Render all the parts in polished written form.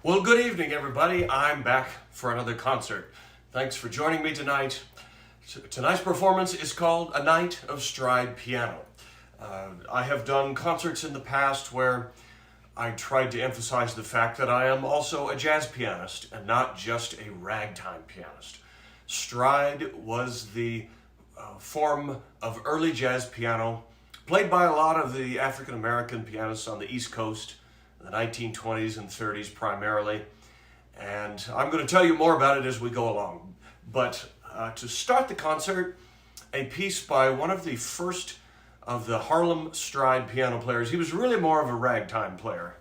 Well, good evening, everybody. I'm back for another concert. Thanks for joining me tonight. Tonight's performance is called A Night of Stride Piano. I have done concerts in the past where I tried to emphasize the fact that I am also a jazz pianist and not just a ragtime pianist. Stride was the form of early jazz piano played by a lot of the African American pianists on the East Coast, the 1920s and 30s primarily, and I'm going to tell you more about it as we go along. But to start the concert, a piece by one of the first of the Harlem Strut piano players. He was really more of a ragtime player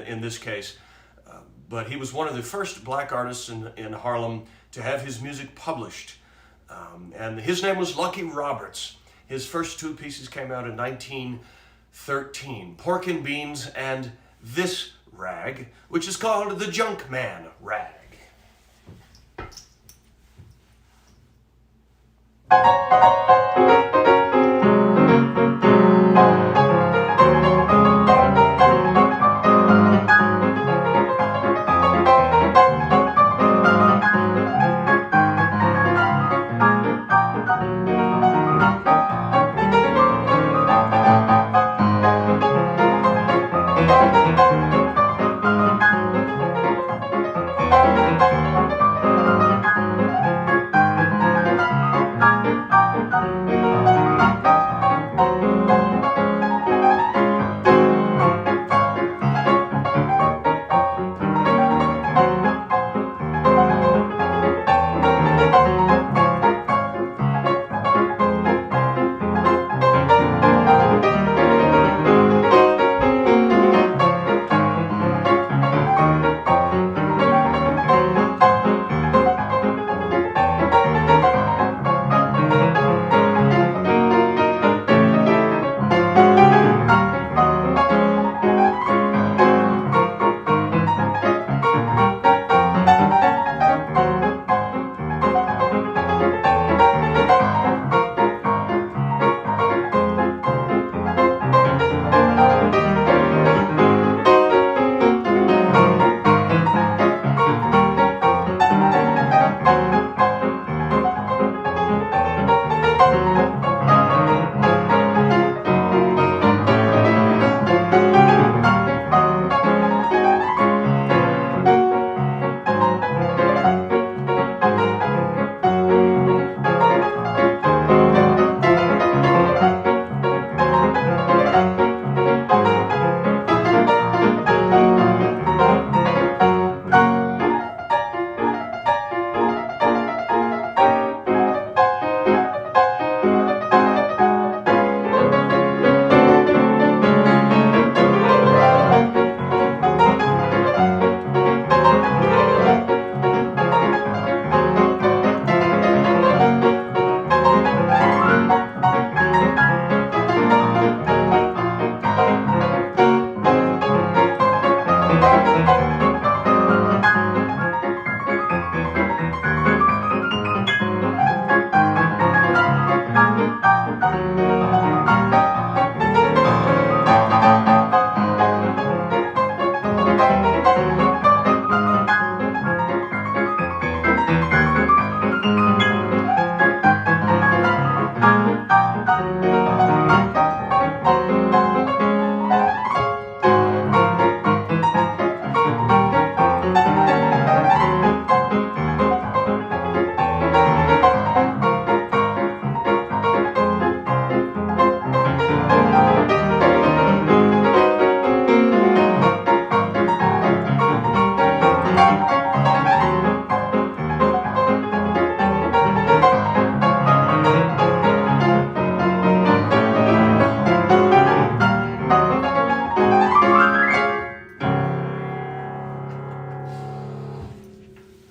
in this case, but he was one of the first black artists in Harlem to have his music published, and his name was Lucky Roberts. His first two pieces came out in 1913, Pork and Beans and this rag, which is called the Junk Man Rag.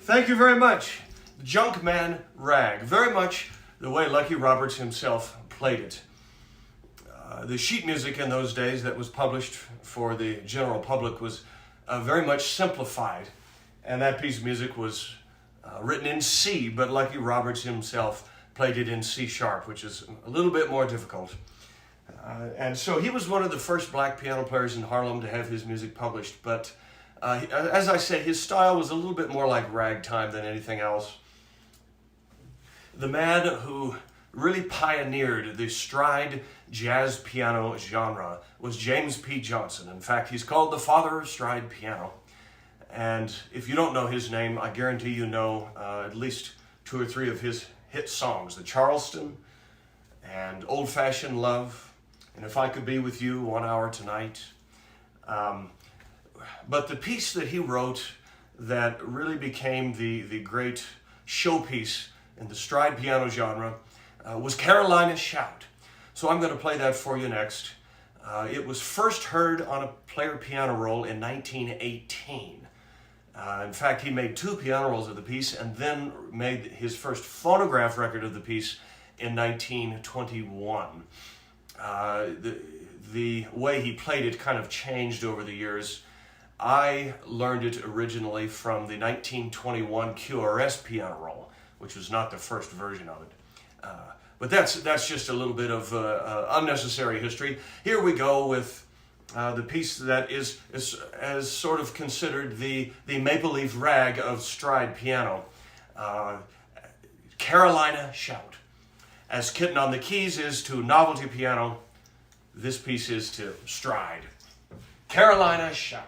Thank you very much. Junk Man Rag. Very much the way Lucky Roberts himself played it. The sheet music in those days that was published for the general public was very much simplified, and that piece of music was written in C, but Lucky Roberts himself played it in C sharp, which is a little bit more difficult. And so he was one of the first black piano players in Harlem to have his music published, but As I say, his style was a little bit more like ragtime than anything else. The man who really pioneered the stride jazz piano genre was James P. Johnson. In fact, he's called the father of stride piano. And if you don't know his name, I guarantee you know at least 2 or 3 of his hit songs. The Charleston and Old Fashioned Love and If I Could Be With You 1 Hour Tonight. But the piece that he wrote that really became the great showpiece in the stride piano genre was Carolina Shout. So I'm going to play that for you next. It was first heard on a player piano roll in 1918. In fact, he made 2 piano rolls of the piece and then made his first phonograph record of the piece in 1921. The way he played it kind of changed over the years. I learned it originally from the 1921 QRS piano roll, which was not the first version of it. But that's just a little bit of unnecessary history. Here we go with the piece that is sort of considered the maple leaf rag of stride piano. Carolina Shout. As Kitten on the Keys is to novelty piano, this piece is to stride. Carolina Shout.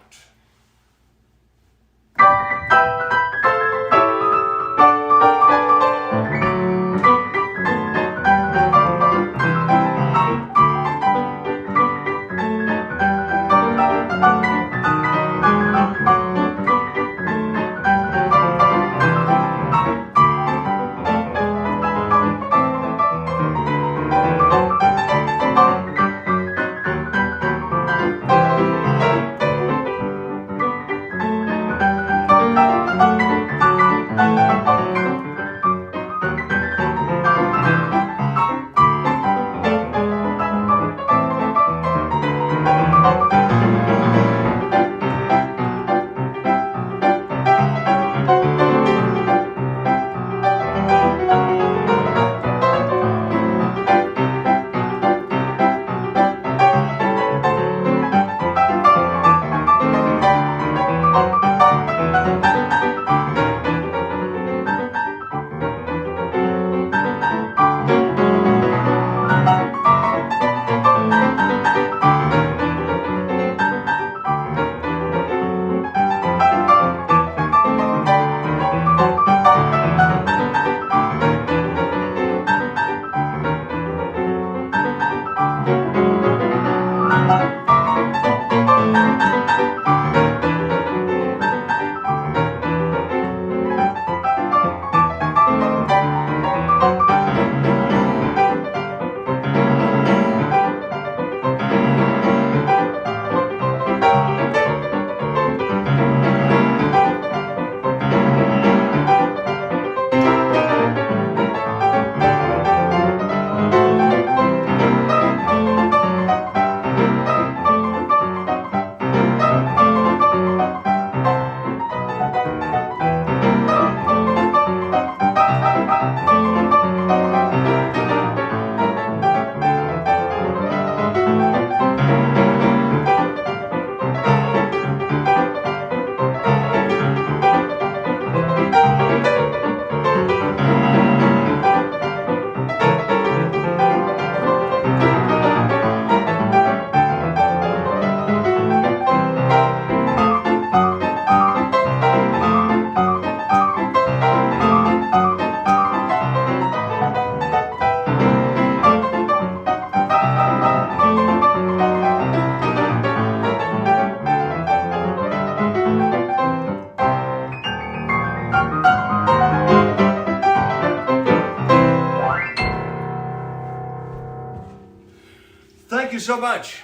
Thank you so much.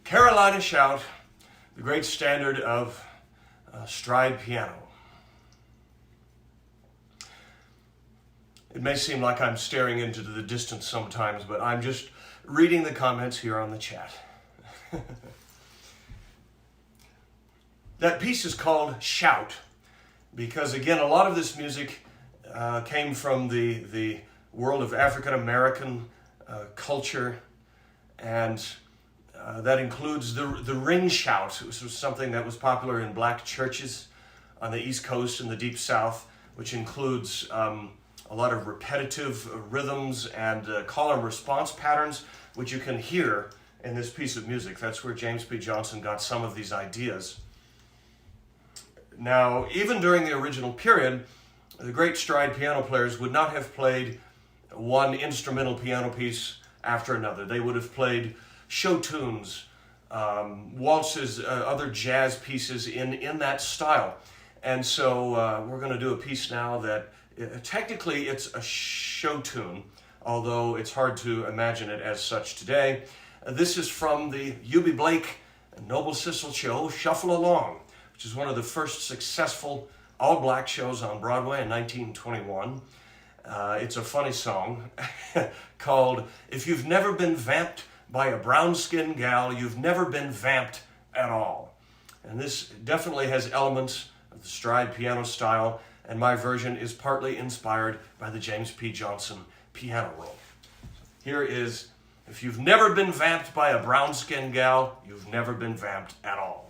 Carolina Shout, the great standard of stride piano. It may seem like I'm staring into the distance sometimes, but I'm just reading the comments here on the chat. That piece is called Shout because, again, a lot of this music came from the world of African American culture, and That includes the ring shout, which was something that was popular in black churches on the East Coast and the Deep South, which includes a lot of repetitive rhythms and call and response patterns, which you can hear in this piece of music. That's where James P. Johnson got some of these ideas. Now, even during the original period, the great stride piano players would not have played one instrumental piano piece after another. They would have played show tunes, waltzes, other jazz pieces in that style. And so we're going to do a piece now that technically it's a show tune, although it's hard to imagine it as such today. This is from the Eubie Blake Noble Sissel show, Shuffle Along, which is one of the first successful all-black shows on Broadway in 1921. It's a funny song called If You've Never Been Vamped by a Brown-Skinned Gal, You've Never Been Vamped at All. And this definitely has elements of the stride piano style, and my version is partly inspired by the James P. Johnson piano roll. Here is If You've Never Been Vamped by a Brown-Skinned Gal, You've Never Been Vamped at All.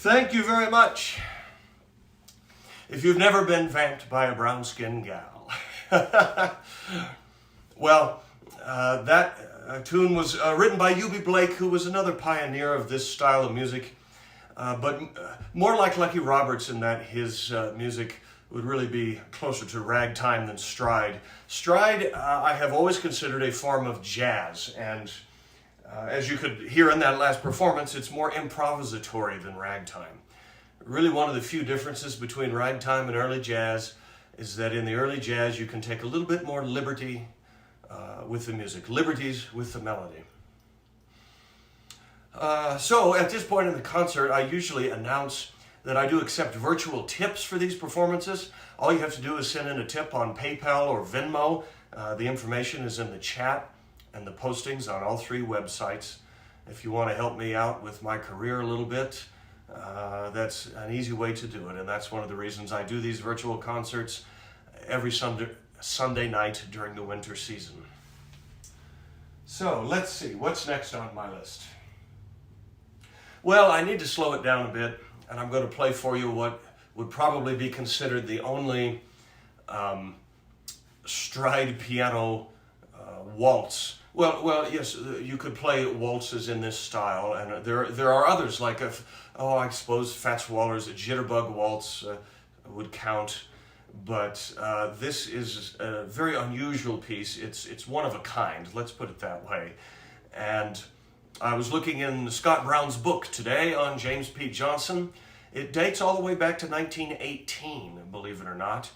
Thank you very much. If you've never been vamped by a brown-skinned gal. Well, that tune was written by Eubie Blake, who was another pioneer of this style of music, but more like Lucky Roberts in that his music would really be closer to ragtime than stride. Stride, I have always considered a form of jazz, and as you could hear in that last performance, it's more improvisatory than ragtime. Really, one of the few differences between ragtime and early jazz is that in the early jazz you can take a little bit more liberty with the music, liberties with the melody. So at this point in the concert, I usually announce that I do accept virtual tips for these performances. All you have to do is send in a tip on PayPal or Venmo. The information is in the chat. and the postings on all 3 websites. If you want to help me out with my career a little bit, that's an easy way to do it, and that's one of the reasons I do these virtual concerts every Sunday night during the winter season. So let's see, what's next on my list? Well, I need to slow it down a bit, and I'm going to play for you what would probably be considered the only stride piano waltz. Well, yes, you could play waltzes in this style, and there are others like I suppose Fats Waller's Jitterbug Waltz would count, but this is a very unusual piece. It's one of a kind, let's put it that way. And I was looking in Scott Brown's book today on James P. Johnson. It dates all the way back to 1918, believe it or not.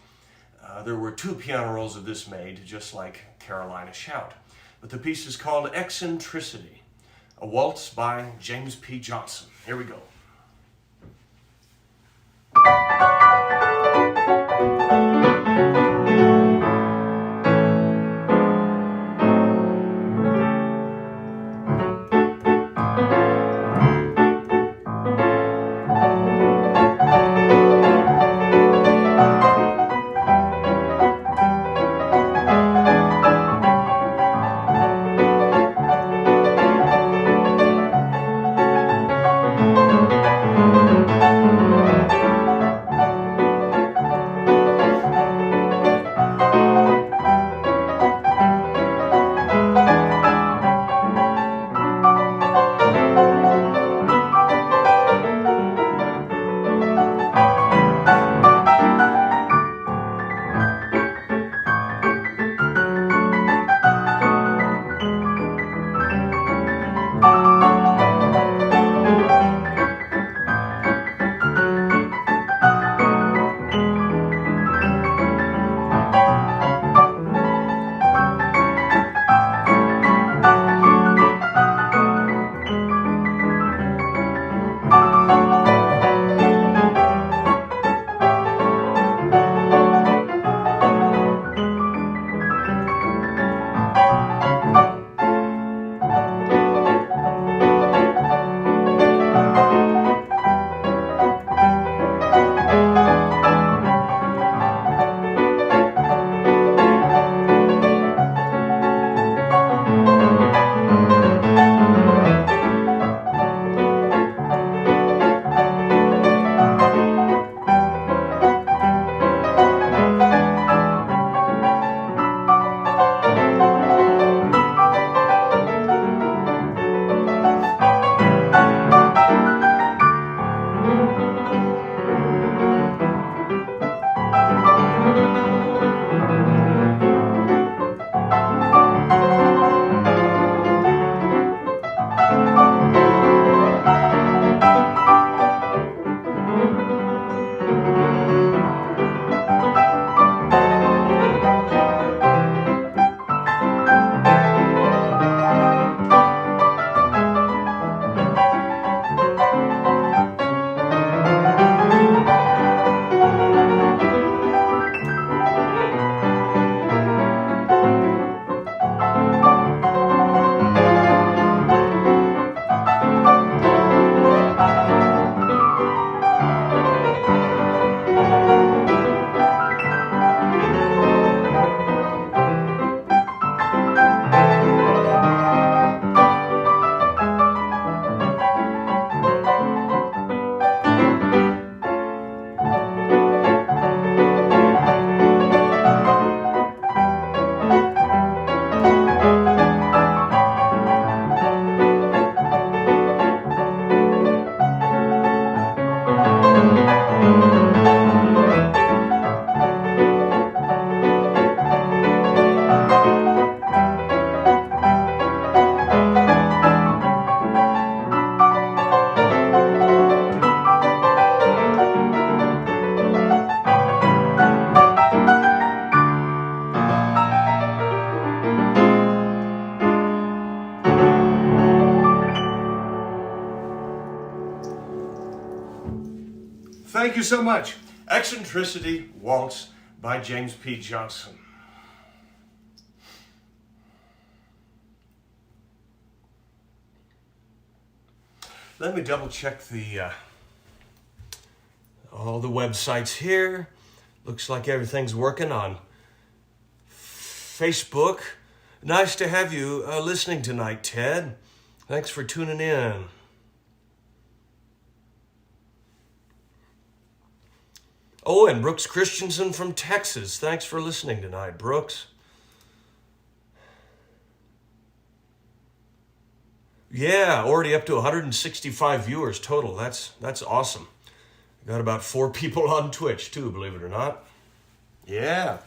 There were 2 piano rolls of this made, just like Carolina Shout. But the piece is called Eccentricity, a waltz by James P. Johnson. Here we go. Thank you so much. Eccentricity Waltz by James P. Johnson. Let me double check all the websites here. Looks like everything's working on Facebook. Nice to have you listening tonight, Ted. Thanks for tuning in. Oh, and Brooks Christensen from Texas. Thanks for listening tonight, Brooks. Yeah, already up to 165 viewers total. That's awesome. Got about 4 people on Twitch too, believe it or not. Yeah.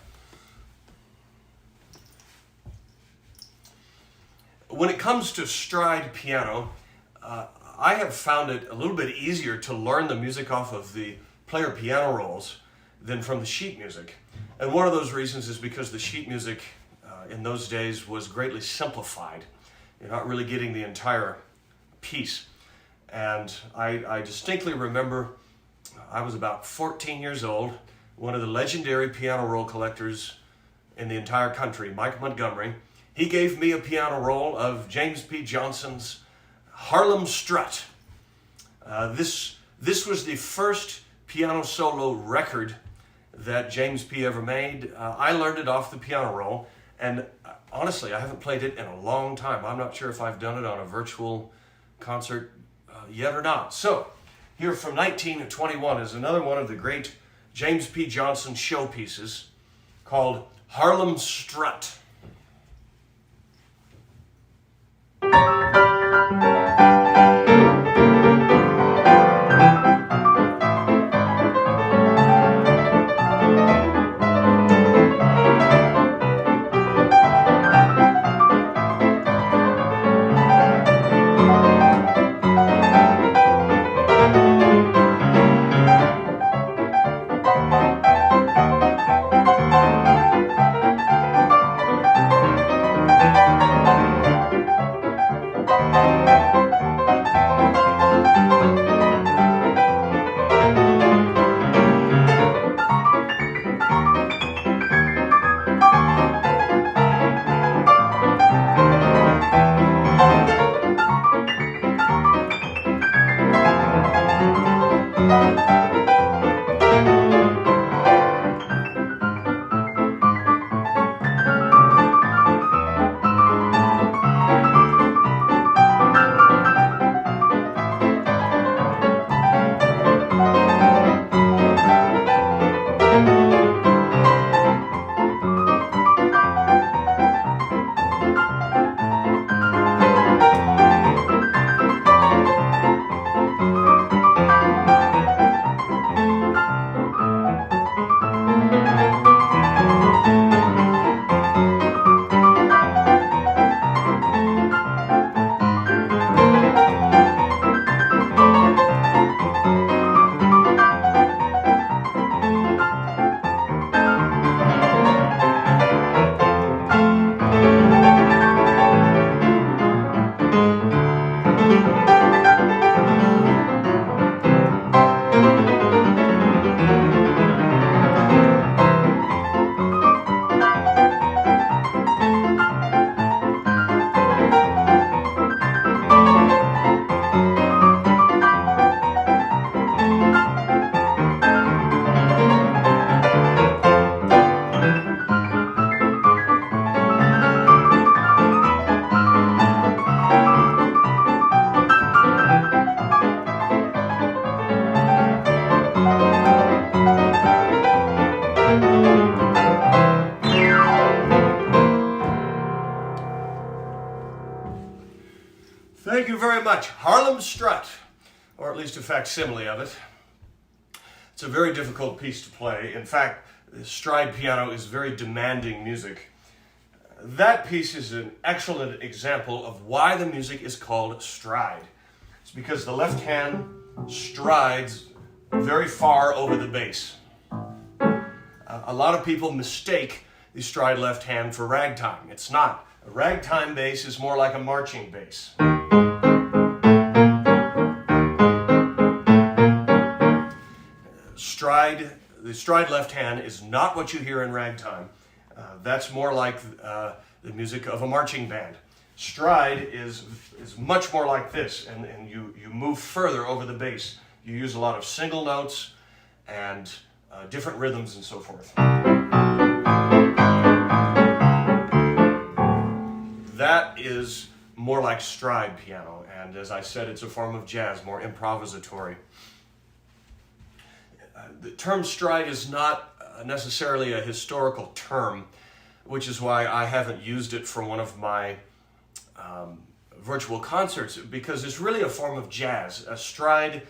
When it comes to stride piano, I have found it a little bit easier to learn the music off of the player piano rolls than from the sheet music. And one of those reasons is because the sheet music in those days was greatly simplified. You're not really getting the entire piece. And I distinctly remember I was about 14 years old. One of the legendary piano roll collectors in the entire country, Mike Montgomery, he gave me a piano roll of James P. Johnson's Harlem Strut. This was the first piano solo record that James P. ever made. I learned it off the piano roll, and honestly, I haven't played it in a long time. I'm not sure if I've done it on a virtual concert yet or not. So, here from 1921 is another one of the great James P. Johnson showpieces called Harlem Strut. Thank you very much. Harlem Strut, or at least a facsimile of it. It's a very difficult piece to play. In fact, the stride piano is very demanding music. That piece is an excellent example of why the music is called stride. It's because the left hand strides very far over the bass. A lot of people mistake the stride left hand for ragtime. It's not. A ragtime bass is more like a marching bass. The stride left hand is not what you hear in ragtime. That's more like the music of a marching band. Stride is much more like this, and you move further over the bass. You use a lot of single notes and different rhythms and so forth. That is more like stride piano, and as I said, it's a form of jazz, more improvisatory. The term stride is not necessarily a historical term, which is why I haven't used it for one of my virtual concerts, because it's really a form of jazz. A stride,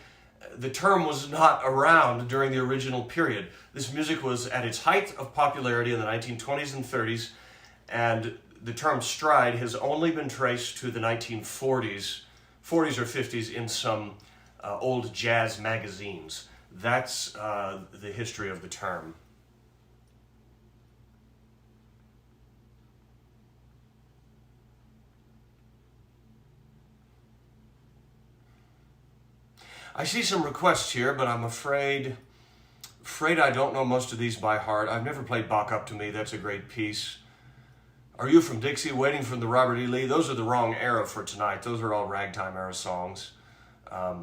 the term was not around during the original period. This music was at its height of popularity in the 1920s and 30s, and the term stride has only been traced to the 1940s, 40s or 50s in some old jazz magazines. That's the history of the term. I see some requests here, but I'm afraid I don't know most of these by heart. I've never played Bach Up to Me. That's a great piece. Are You From Dixie? Waiting for the Robert E. Lee. Those are the wrong era for tonight. Those are all ragtime era songs. I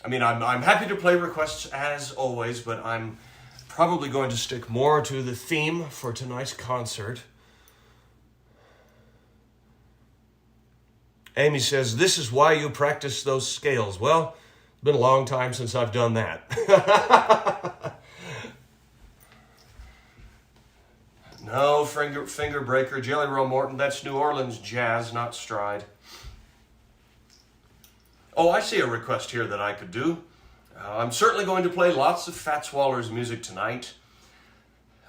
mean, I'm happy to play requests as always, but I'm probably going to stick more to the theme for tonight's concert. Amy says, this is why you practice those scales. Well, it's been a long time since I've done that. No, finger breaker, Jelly Roll Morton, that's New Orleans jazz, not stride. Oh, I see a request here that I could do. I'm certainly going to play lots of Fats Waller's music tonight.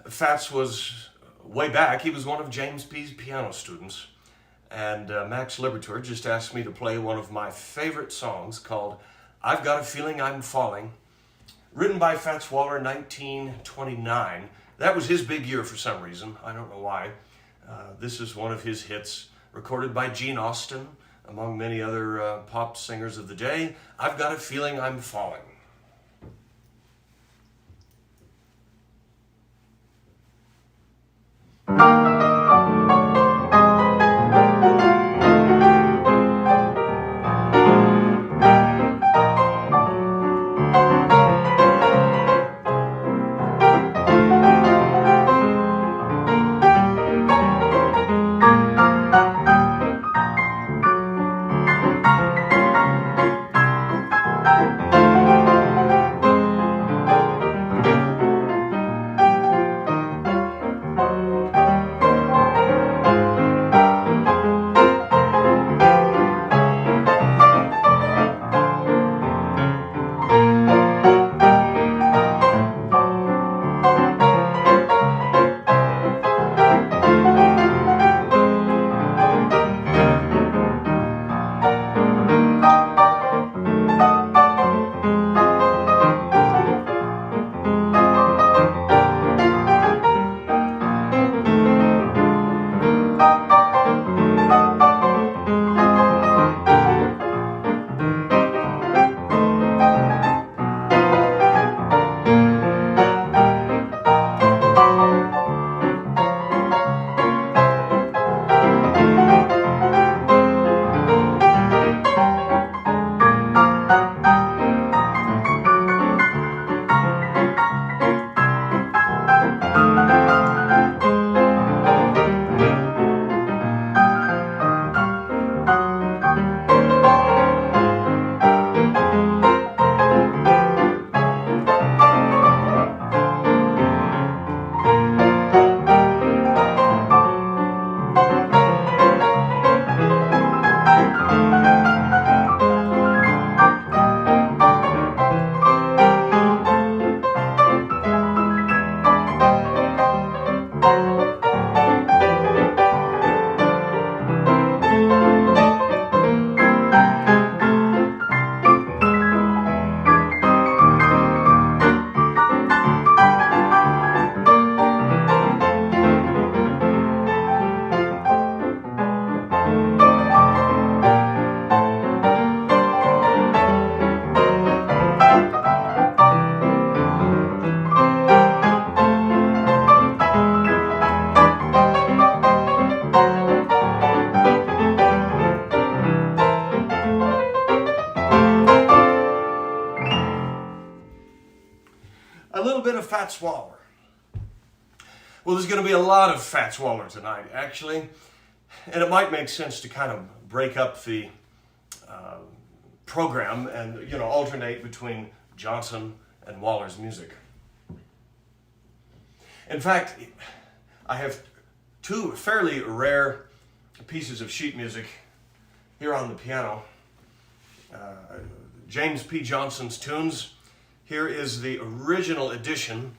Fats was, way back, he was one of James B's piano students. And Max Libertor just asked me to play one of my favorite songs called I've Got a Feeling I'm Falling, written by Fats Waller in 1929. That was his big year for some reason. I don't know why. This is one of his hits, recorded by Gene Austin, among many other pop singers of the day. I've Got a Feeling I'm Falling. fat swaller? Well, there's going to be a lot of fat swaller tonight, actually. And it might make sense to kind of break up the program and, alternate between Johnson and Waller's music. In fact, I have two fairly rare pieces of sheet music here on the piano. James P. Johnson's tunes. Here is the original edition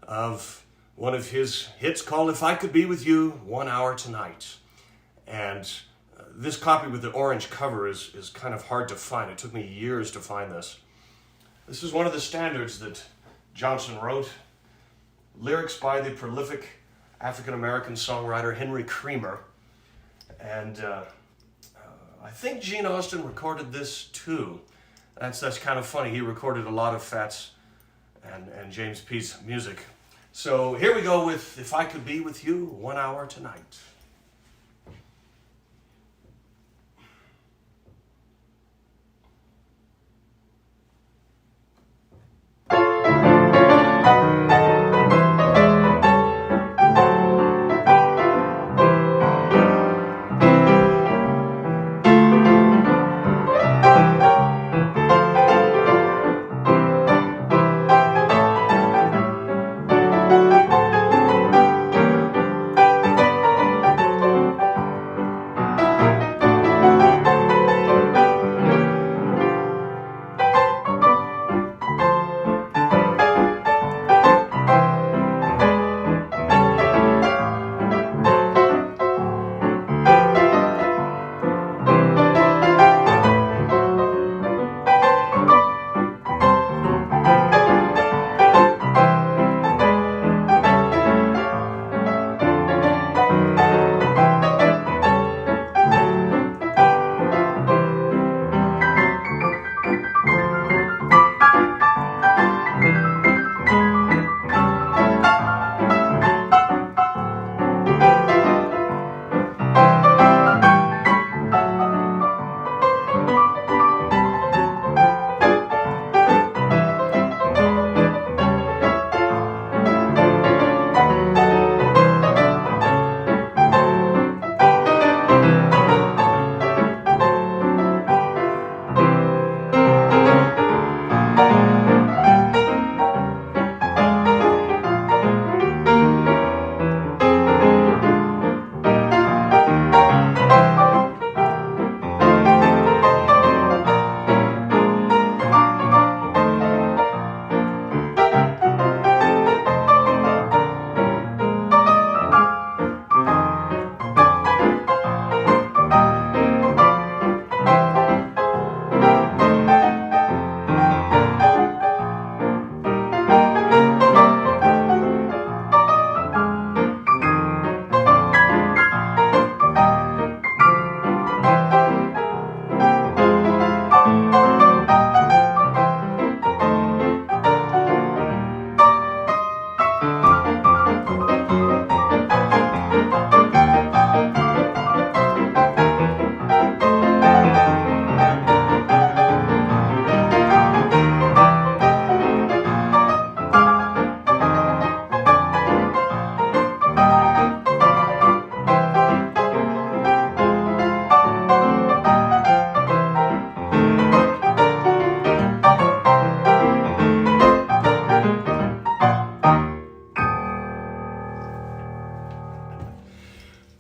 of one of his hits called If I Could Be With You 1 Hour Tonight. And this copy with the orange cover is kind of hard to find. It took me years to find this. This is one of the standards that Johnson wrote. Lyrics by the prolific African-American songwriter Henry Creamer. And I think Gene Austin recorded this too. That's kind of funny. He recorded a lot of Fats and James P.'s music. So here we go with If I Could Be With You 1 Hour Tonight.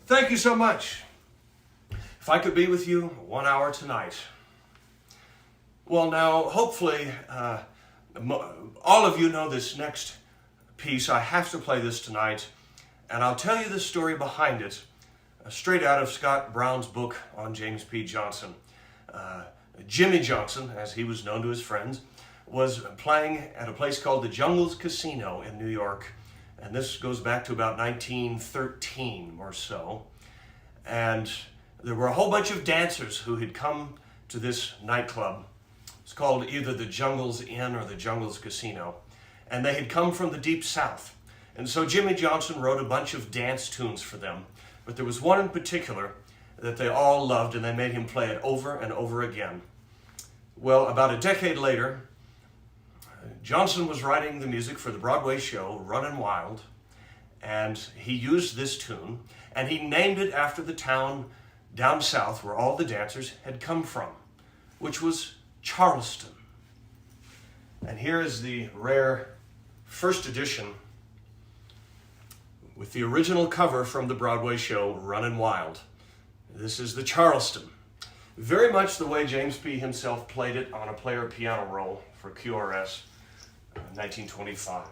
Thank you so much. If I Could Be With You 1 Hour Tonight. Well, now, hopefully, all of you know this next piece. I have to play this tonight, and I'll tell you the story behind it, straight out of Scott Brown's book on James P. Johnson. Jimmy Johnson, as he was known to his friends, was playing at a place called the Jungles Casino in New York, and this goes back to about 1913 or so. And there were a whole bunch of dancers who had come to this nightclub. It's called either the Jungles Inn or the Jungles Casino. And they had come from the Deep South. And so Jimmy Johnson wrote a bunch of dance tunes for them. But there was one in particular that they all loved, and they made him play it over and over again. Well, about a decade later, Johnson was writing the music for the Broadway show Runnin' Wild, and he used this tune, and he named it after the town down south where all the dancers had come from, which was Charleston. And here is the rare first edition with the original cover from the Broadway show Runnin' Wild. This is the Charleston. Very much the way James P. himself played it on a player piano roll for QRS in 1925.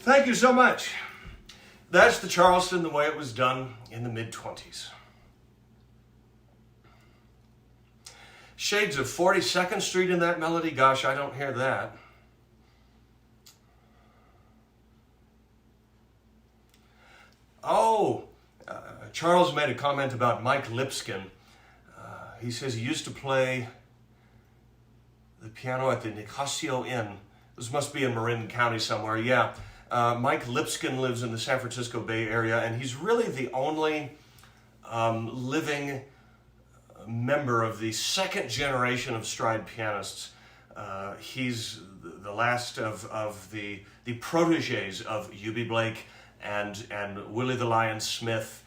Thank you so much. That's the Charleston the way it was done in the mid-20s. Shades of 42nd Street in that melody. Gosh, I don't hear that. Oh, Charles made a comment about Mike Lipskin. He says he used to play the piano at the Nicasio Inn. This must be in Marin County somewhere. Yeah. Mike Lipskin lives in the San Francisco Bay Area, and he's really the only living member of the second generation of stride pianists. He's the last of the proteges of Eubie Blake and Willie the Lion Smith,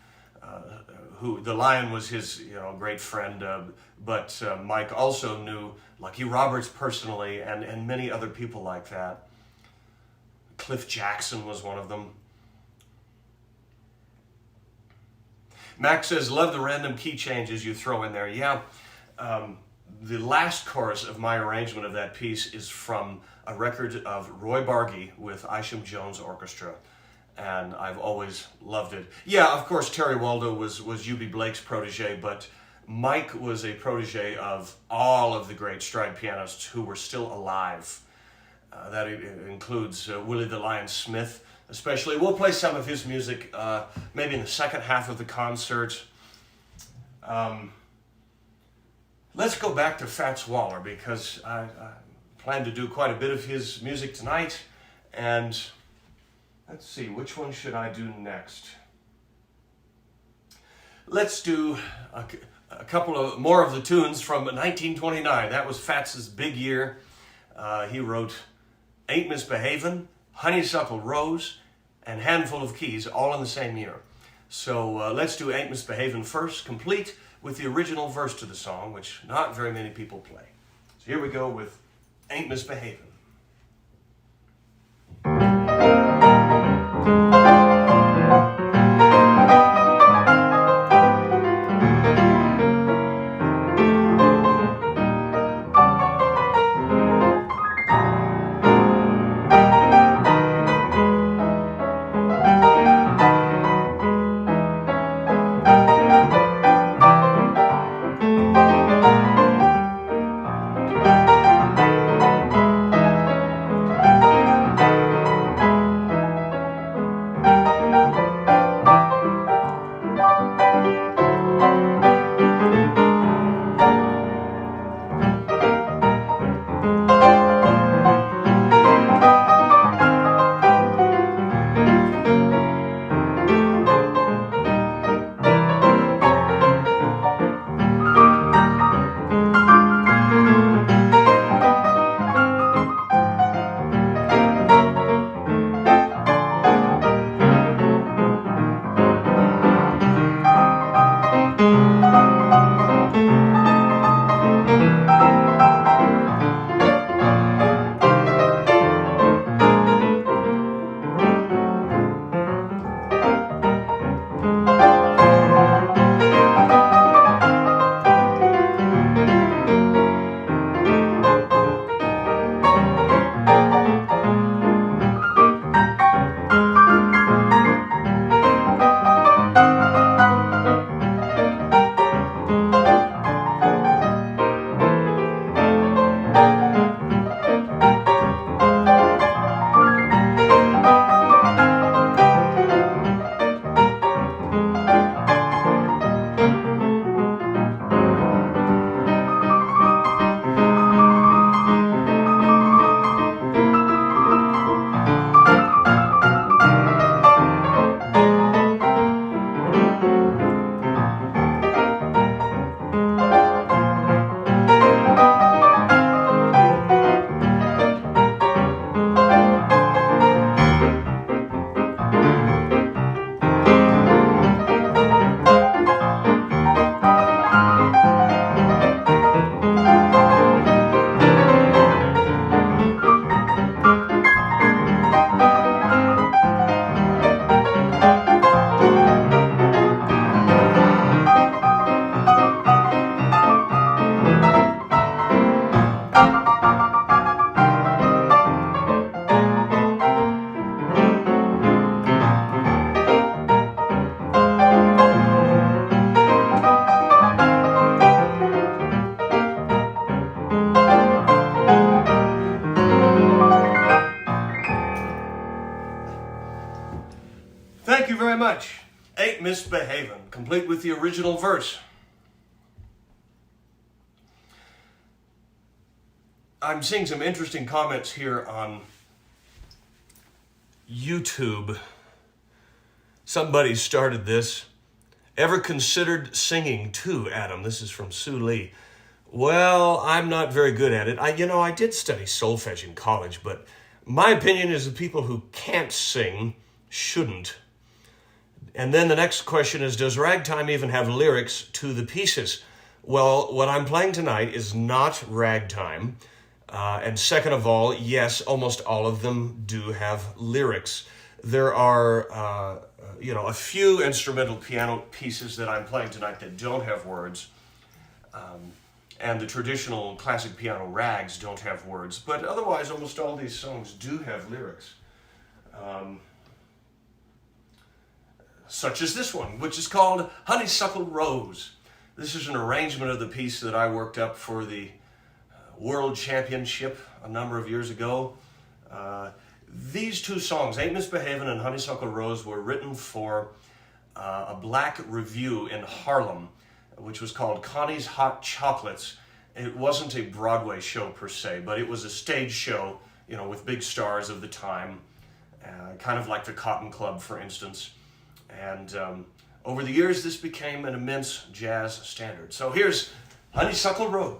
who the Lion was his great friend, but Mike also knew Lucky Roberts personally and many other people like that. Cliff Jackson was one of them. Max says, love the random key changes you throw in there. Yeah, the last chorus of my arrangement of that piece is from a record of Roy Bargy with Isham Jones Orchestra, and I've always loved it. Yeah, of course, Terry Waldo was Eubie Blake's protege, but Mike was a protege of all of the great stride pianists who were still alive. That includes Willie the Lion Smith, especially. We'll play some of his music maybe in the second half of the concert. Let's go back to Fats Waller, because I plan to do quite a bit of his music tonight. And let's see, which one should I do next? Let's do a couple of more of the tunes from 1929. That was Fats's big year. He wrote Ain't Misbehavin', Honeysuckle Rose, and Handful of Keys, all in the same year. So let's do Ain't Misbehavin' first, complete with the original verse to the song, which not very many people play. So here we go with Ain't Misbehavin'. Thank you very much. Ain't Misbehavin', complete with the original verse. I'm seeing some interesting comments here on YouTube. Somebody started this. Ever considered singing too, Adam? This is from Sue Lee. Well, I'm not very good at it. I did study solfege in college, but my opinion is that people who can't sing shouldn't. And then the next question is, does ragtime even have lyrics to the pieces? Well, what I'm playing tonight is not ragtime. And second of all, yes, almost all of them do have lyrics. There are, a few instrumental piano pieces that I'm playing tonight that don't have words. And the traditional classic piano rags don't have words. But otherwise, almost all these songs do have lyrics. Such as this one, which is called Honeysuckle Rose. This is an arrangement of the piece that I worked up for the World Championship a number of years ago. These two songs, Ain't Misbehavin' and Honeysuckle Rose, were written for a black revue in Harlem, which was called Connie's Hot Chocolates. It wasn't a Broadway show per se, but it was a stage show, you know, with big stars of the time, kind of like the Cotton Club, for instance. And over the years, this became an immense jazz standard. So here's Honeysuckle Rose.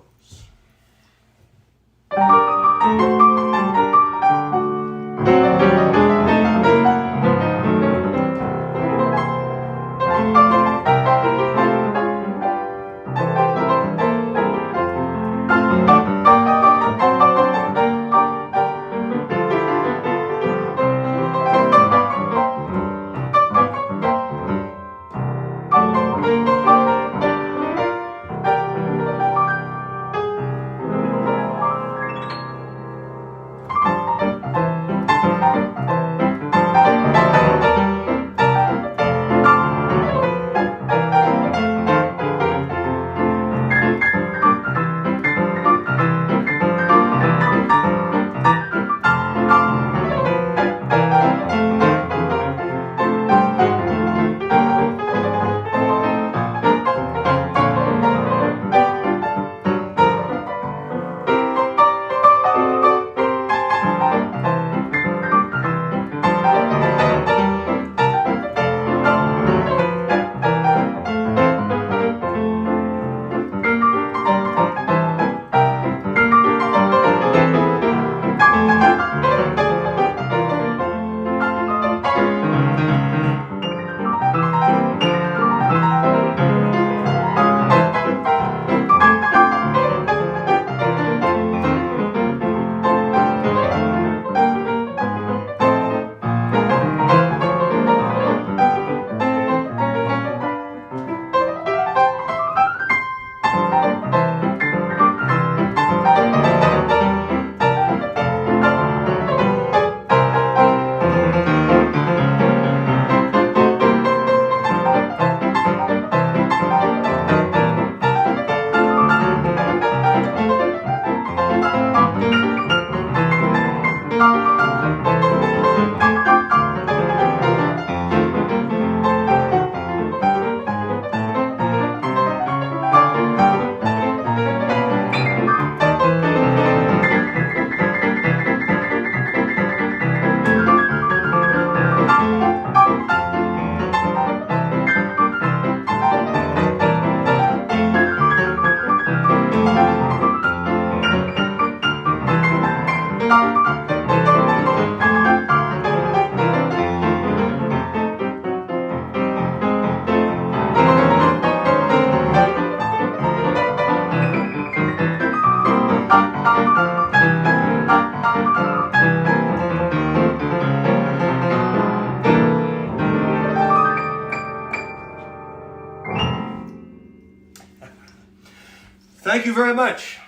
Thank you very much.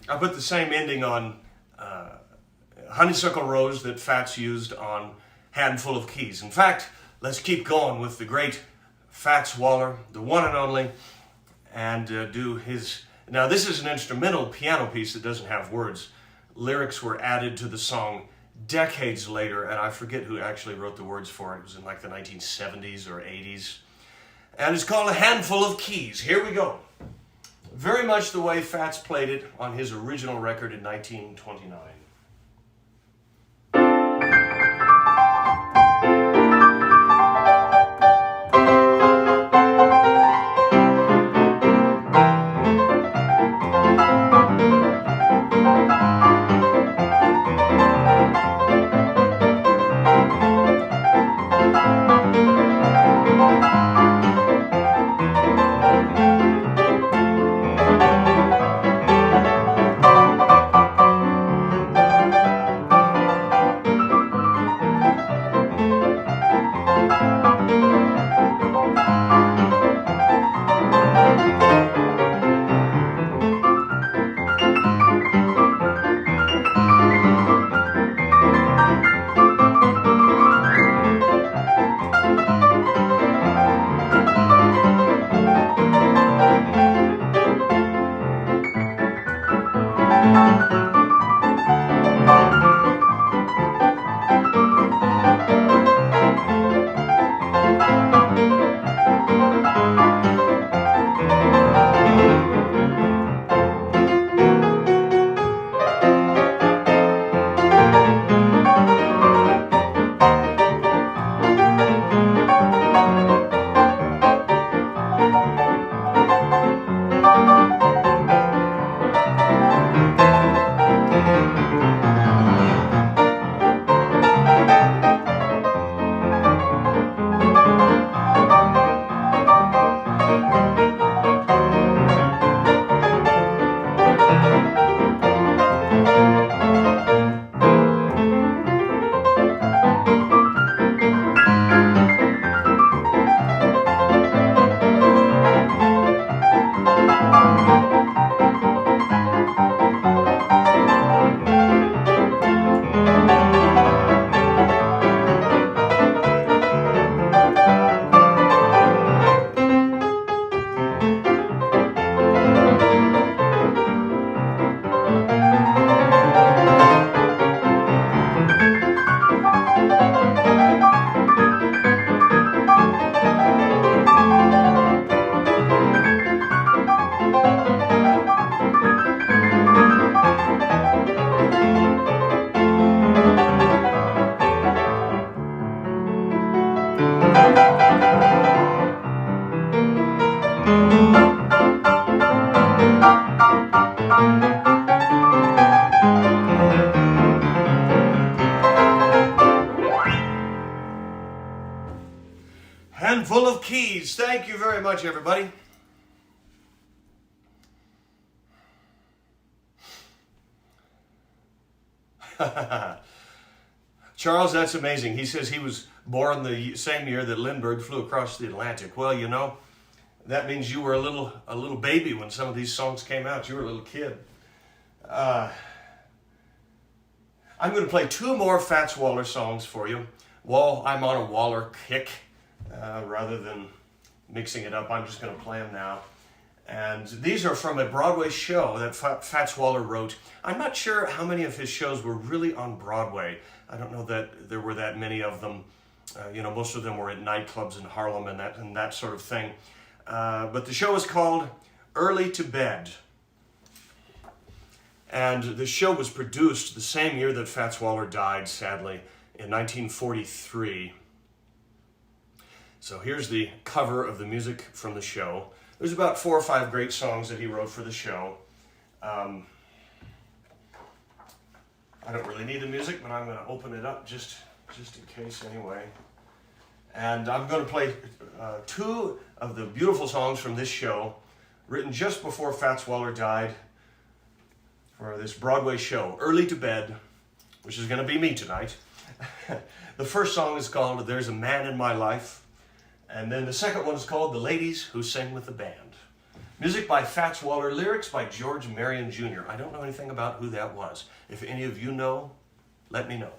I put the same ending on Honeysuckle Rose that Fats used on Handful of Keys. In fact, let's keep going with the great Fats Waller, the one and only, and do his... Now, this is an instrumental piano piece that doesn't have words. Lyrics were added to the song decades later, and I forget who actually wrote the words for it. It was in like the 1970s or 80s. And it's called A Handful of Keys. Here we go. Very much the way Fats played it on his original record in 1929. Handful of keys. Thank you very much, everybody. Charles, that's amazing. He says he was born the same year that Lambert flew across the Atlantic. Well, you know, that means you were a little baby when some of these songs came out. You were a little kid. I'm going to play two more Fats Waller songs for you. Well, I'm on a Waller kick. Rather than mixing it up, I'm just going to play them now. And these are from a Broadway show that Fats Waller wrote. I'm not sure how many of his shows were really on Broadway. I don't know that there were that many of them. You know, most of them were at nightclubs in Harlem and that sort of thing. But the show is called Early to Bed. And the show was produced the same year that Fats Waller died, sadly, in 1943. So here's the cover of the music from the show. There's about 4 or 5 great songs that he wrote for the show. I don't really need the music, but I'm going to open it up just in case anyway. And I'm going to play 2 of the beautiful songs from this show, written just before Fats Waller died, for this Broadway show, Early to Bed, which is going to be me tonight. The first song is called There's a Man in My Life. And then the second one is called The Ladies Who Sing with the Band. Music by Fats Waller, lyrics by George Marion Jr. I don't know anything about who that was. If any of you know, let me know.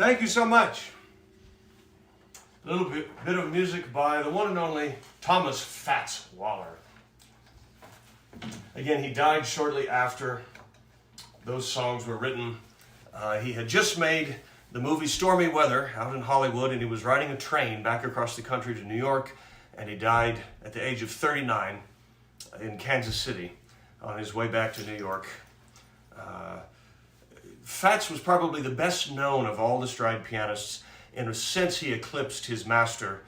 Thank you so much. A little bit of music by the one and only Thomas Fats Waller. Again, he died shortly after those songs were written. He had just made the movie Stormy Weather out in Hollywood, and he was riding a train back across the country to New York, and he died at the age of 39 in Kansas City on his way back to New York. Fats was probably the best known of all the stride pianists. In a sense, he eclipsed his mentor,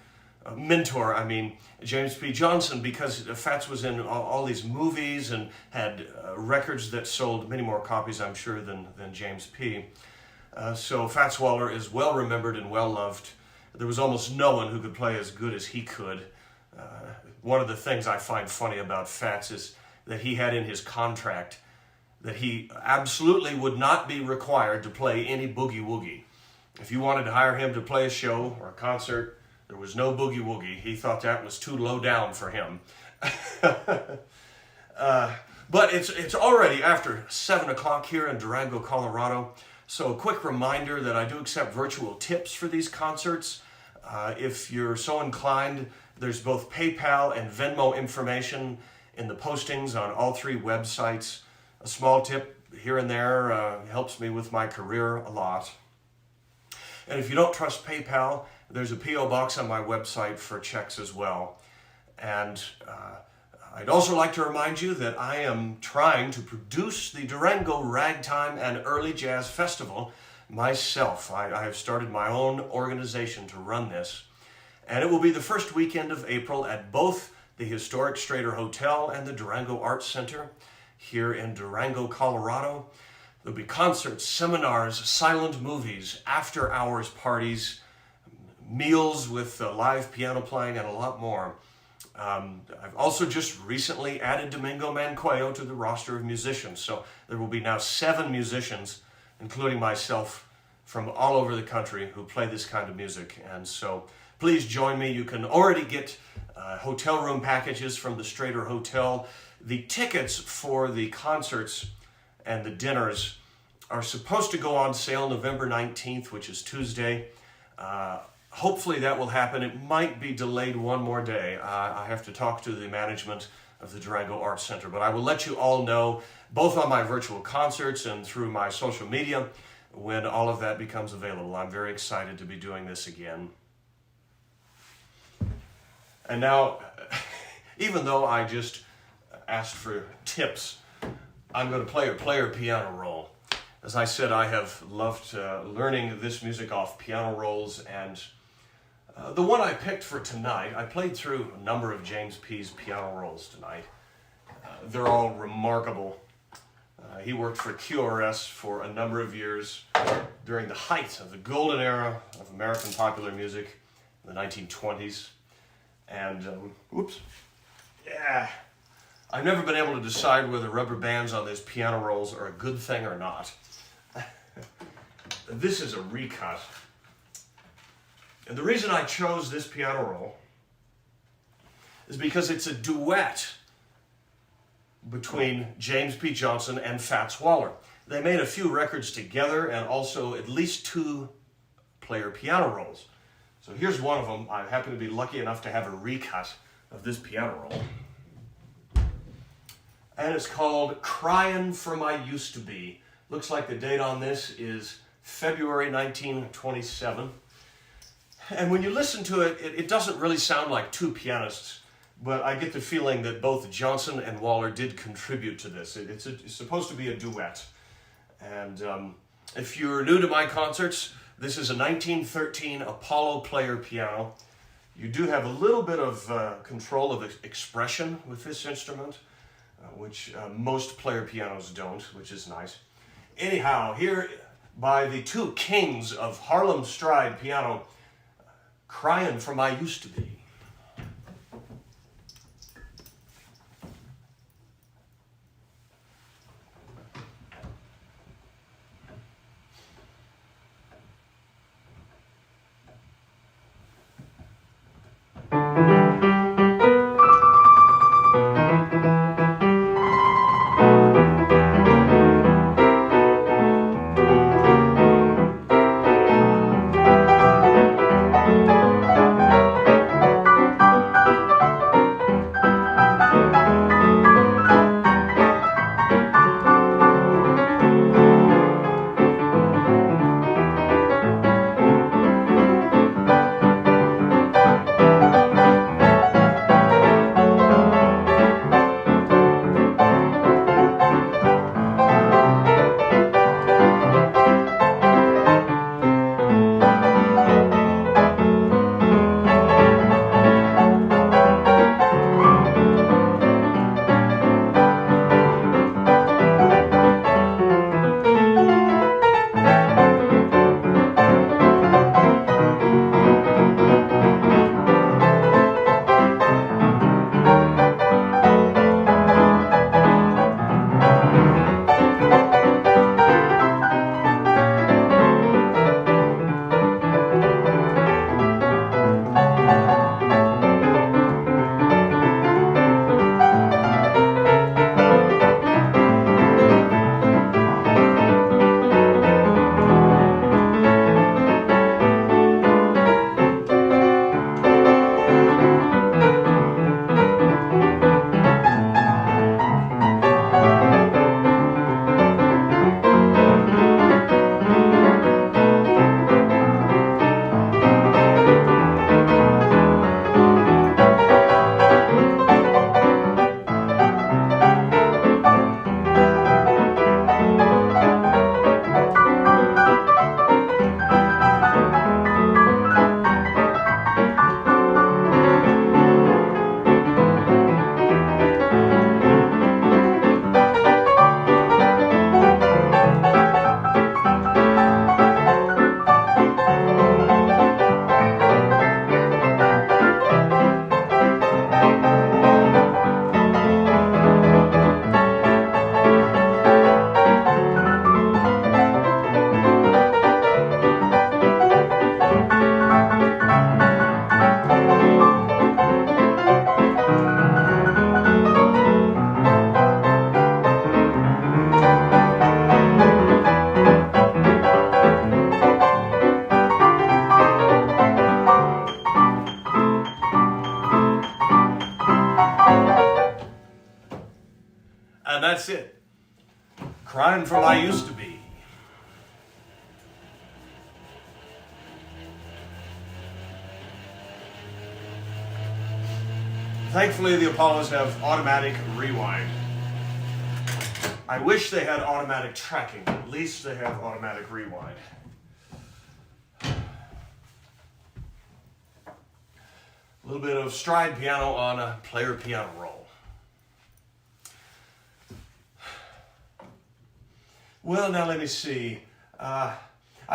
James P. Johnson, because Fats was in all these movies and had records that sold many more copies, I'm sure, than James P. So Fats Waller is well remembered and well loved. There was almost no one who could play as good as he could. One of the things I find funny about Fats is that he had in his contract that he absolutely would not be required to play any boogie-woogie. If you wanted to hire him to play a show or a concert, there was no boogie-woogie. He thought that was too low down for him. But it's already after 7 o'clock here in Durango, Colorado. So a quick reminder that I do accept virtual tips for these concerts. If you're so inclined, there's both PayPal and Venmo information in the postings on all 3 websites. A small tip here and there helps me with my career a lot. And if you don't trust PayPal, there's a P.O. box on my website for checks as well. And I'd also like to remind you that I am trying to produce the Durango Ragtime and Early Jazz Festival myself. I have started my own organization to run this. And it will be the first weekend of April at both the historic Strater Hotel and the Durango Arts Center here in Durango, Colorado. There'll be concerts, seminars, silent movies, after-hours parties, meals with live piano playing, and a lot more. I've also just recently added Domingo Mancuello to the roster of musicians, so there will be now 7 musicians, including myself, from all over the country who play this kind of music. And so please join me. You can already get hotel room packages from the Strater Hotel. The tickets for the concerts and the dinners are supposed to go on sale November 19th, which is Tuesday. Hopefully that will happen. It might be delayed one more day. I have to talk to the management of the Durango Arts Center, but I will let you all know, both on my virtual concerts and through my social media, when all of that becomes available. I'm very excited to be doing this again. And now, even though I just asked for tips, I'm going to play a player piano roll. As I said, I have loved learning this music off piano rolls, and the one I picked for tonight, I played through a number of James P.'s piano rolls tonight. They're all remarkable. He worked for QRS for a number of years during the height of the golden era of American popular music in the 1920s. And, I've never been able to decide whether rubber bands on these piano rolls are a good thing or not. This is a recut. And the reason I chose this piano roll is because it's a duet between James P. Johnson and Fats Waller. They made a few records together and also at least 2 player piano rolls. So here's one of them. I happen to be lucky enough to have a recut of this piano roll. And it's called Cryin' for My Used to Be. Looks like the date on this is February 1927. And when you listen to it, it doesn't really sound like 2 pianists, but I get the feeling that both Johnson and Waller did contribute to this. It's supposed to be a duet. And if you're new to my concerts, this is a 1913 Apollo player piano. You do have a little bit of control of expression with this instrument, which most player pianos don't, which is nice. Anyhow, here by the 2 kings of Harlem Stride piano, Cryin' for My Used to Be. And that's it. Crying for my used to be. Thankfully, the Apollos have automatic rewind. I wish they had automatic tracking, but at least they have automatic rewind. A little bit of stride piano on a player piano roll. Well, now let me see. I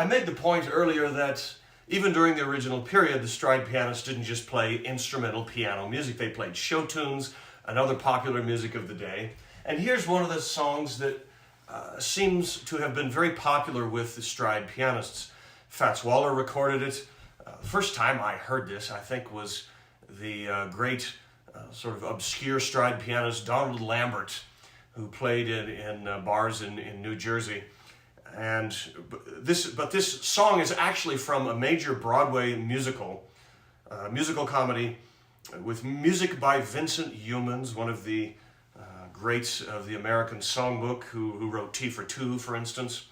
made the point earlier that even during the original period, the stride pianists didn't just play instrumental piano music. They played show tunes and other popular music of the day. And here's one of the songs that seems to have been very popular with the stride pianists. Fats Waller recorded it. The first time I heard this, I think, was the great sort of obscure stride pianist Donald Lambert, who played in bars in New Jersey. And this song is actually from a major Broadway musical comedy with music by Vincent Youmans, one of the greats of the American songbook, who wrote Tea for Two, for instance.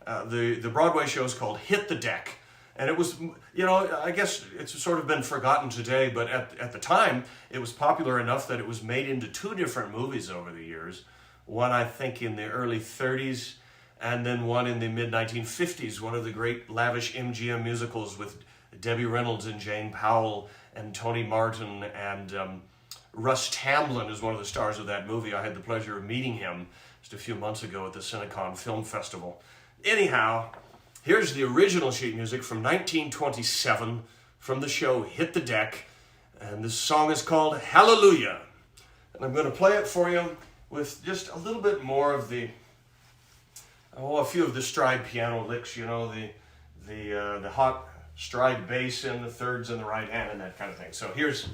The Broadway show is called Hit the Deck. And it was, I guess it's sort of been forgotten today, but at the time, it was popular enough that it was made into two different movies over the years. One, I think, in the early 30s, and then one in the mid-1950s, one of the great lavish MGM musicals with Debbie Reynolds and Jane Powell and Tony Martin, and Russ Tamblyn is one of the stars of that movie. I had the pleasure of meeting him just a few months ago at the Cinecon Film Festival. Anyhow, here's the original sheet music from 1927 from the show Hit the Deck, and this song is called Hallelujah. And I'm going to play it for you with just a little bit more of a few of the stride piano licks, the hot stride bass in the thirds in the right hand and that kind of thing. So here's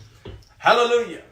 Hallelujah.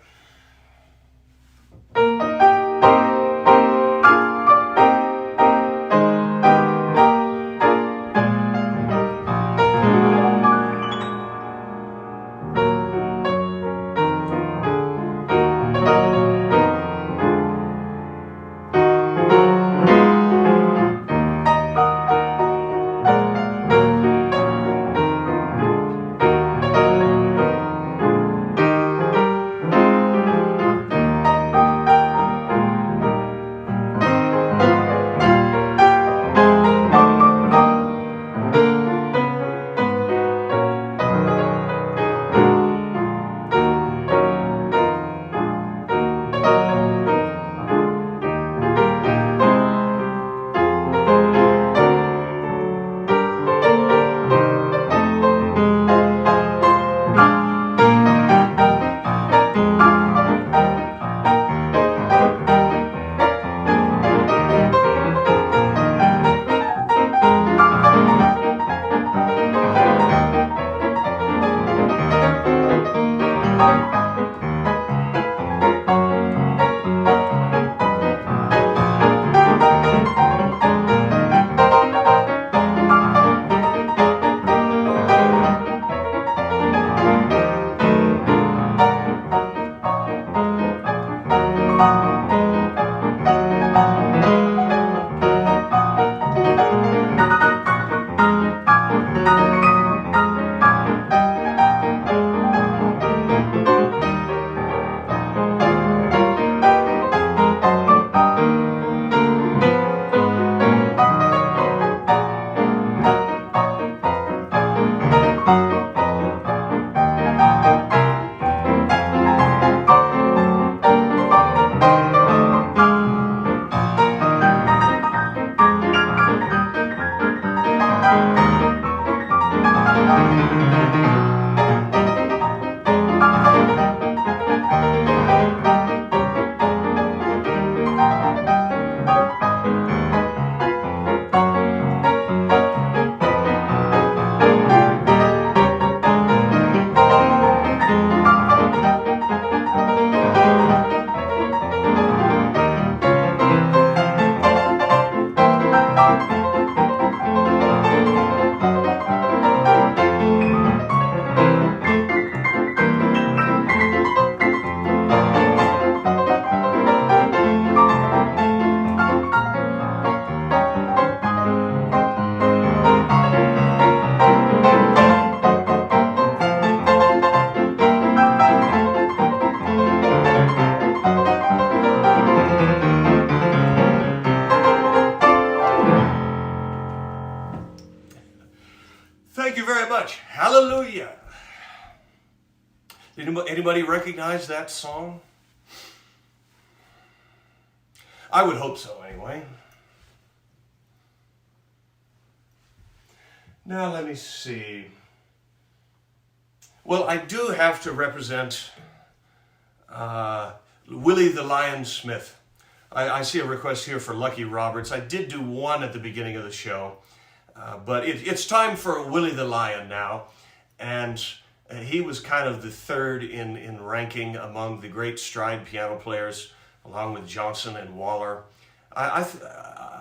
much. Hallelujah. Anybody recognize that song? I would hope so, anyway. Now, let me see. Well, I do have to represent Willie the Lion Smith. I see a request here for Lucky Roberts. I did do one at the beginning of the show, but it's time for Willie the Lion now. And he was kind of the third in ranking among the great stride piano players, along with Johnson and Waller. I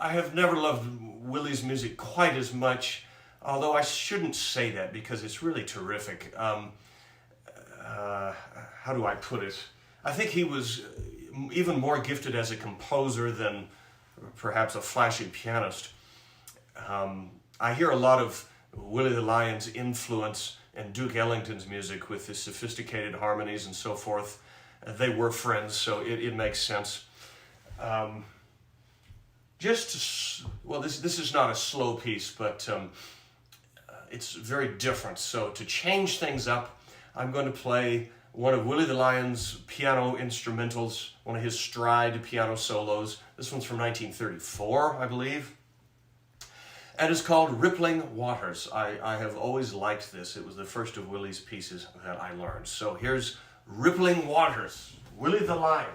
have never loved Willie's music quite as much, although I shouldn't say that because it's really terrific. How do I put it? I think he was even more gifted as a composer than perhaps a flashy pianist. I hear a lot of Willie the Lion's influence and Duke Ellington's music with his sophisticated harmonies and so forth. They were friends, so it makes sense. This is not a slow piece, but it's very different. So to change things up, I'm going to play one of Willie the Lion's piano instrumentals, one of his stride piano solos. This one's from 1934, I believe. And it's called Rippling Waters. I have always liked this. It was the first of Willie's pieces that I learned. So here's Rippling Waters, Willie the Lion.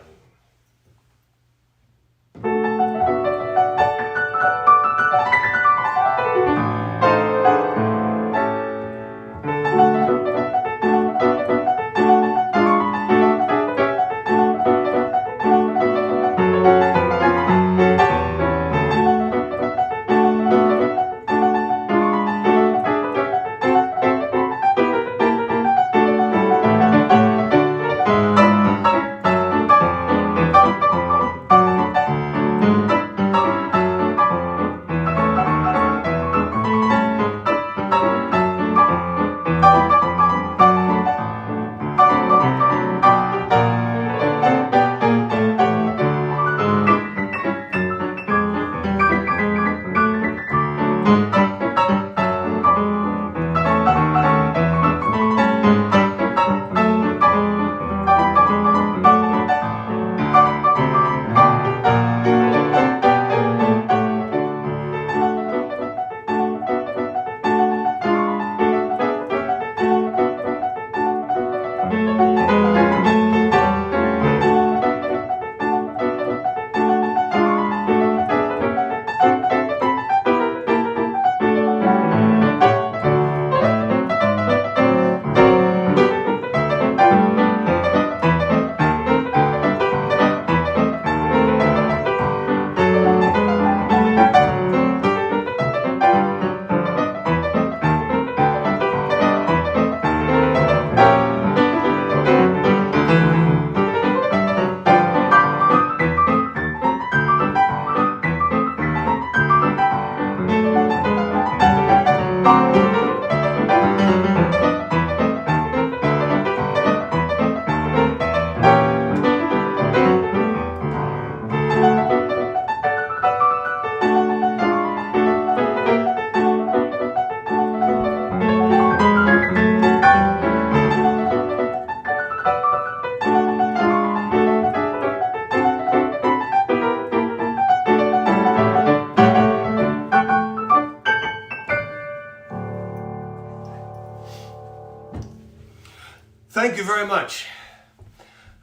Thank you very much.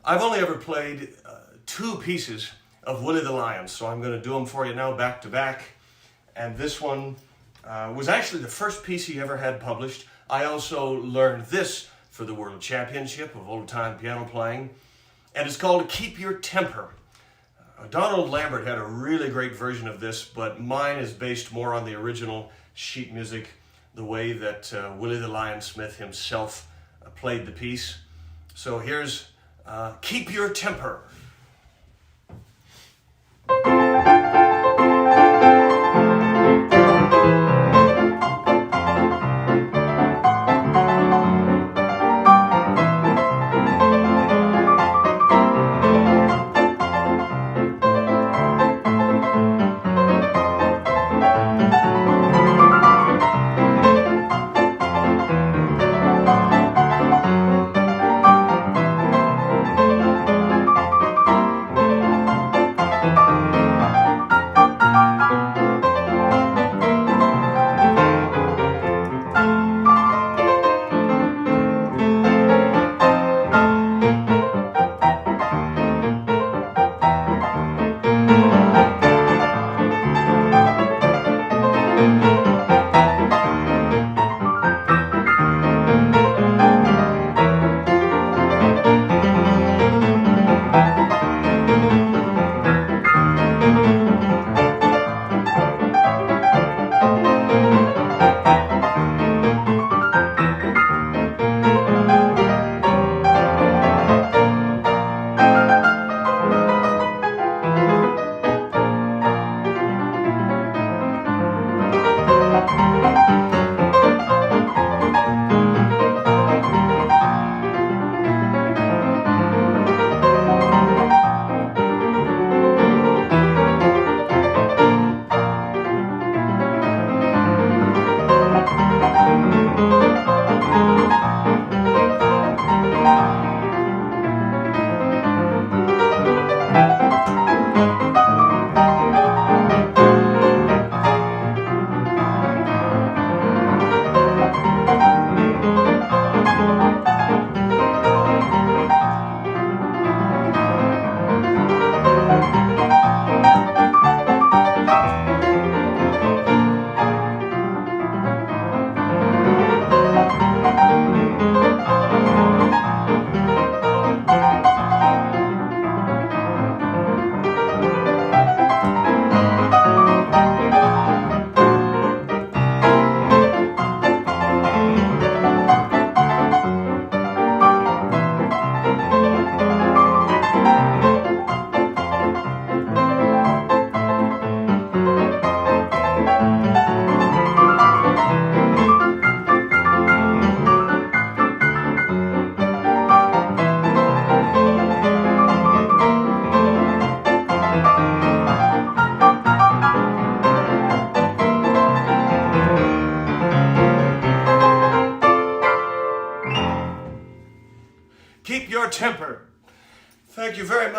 I've only ever played two pieces of Willie the Lion, so I'm going to do them for you now back to back. And this one was actually the first piece he ever had published. I also learned this for the World Championship of Old-Time Piano Playing, and it's called Keep Your Temper. Donald Lambert had a really great version of this, but mine is based more on the original sheet music, the way that Willie the Lion Smith himself played the piece. So here's Keep Your Temper.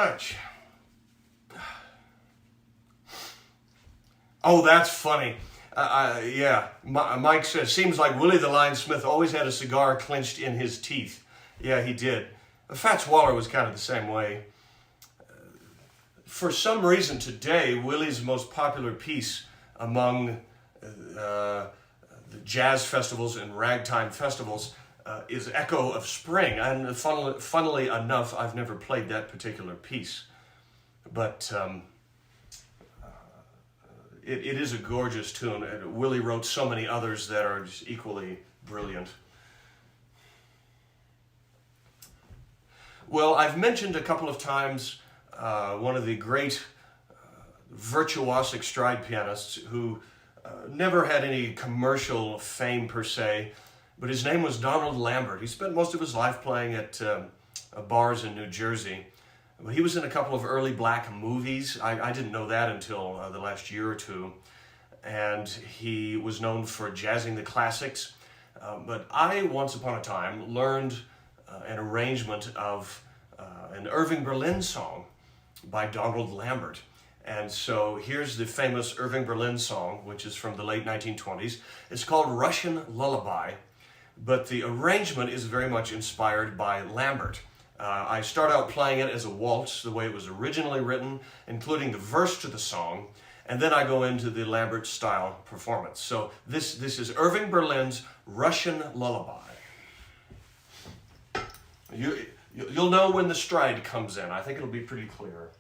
much. Oh, that's funny. Yeah, Mike says, seems like Willie the Lionsmith always had a cigar clenched in his teeth. Yeah, he did. Fats Waller was kind of the same way. For some reason today, Willie's most popular piece among the jazz festivals and ragtime festivals is Echo of Spring. And funnily enough, I've never played that particular piece. But it is a gorgeous tune. And Willie wrote so many others that are just equally brilliant. Well, I've mentioned a couple of times one of the great virtuosic stride pianists who never had any commercial fame per se, but his name was Donald Lambert. He spent most of his life playing at bars in New Jersey. He was in a couple of early black movies. I didn't know that until the last year or two. And he was known for jazzing the classics. But I, once upon a time, learned an arrangement of an Irving Berlin song by Donald Lambert. And so here's the famous Irving Berlin song, which is from the late 1920s. It's called Russian Lullaby, but the arrangement is very much inspired by Lambert. I start out playing it as a waltz, the way it was originally written, including the verse to the song, and then I go into the Lambert style performance. So this is Irving Berlin's Russian Lullaby. You'll know when the stride comes in. I think it'll be pretty clear.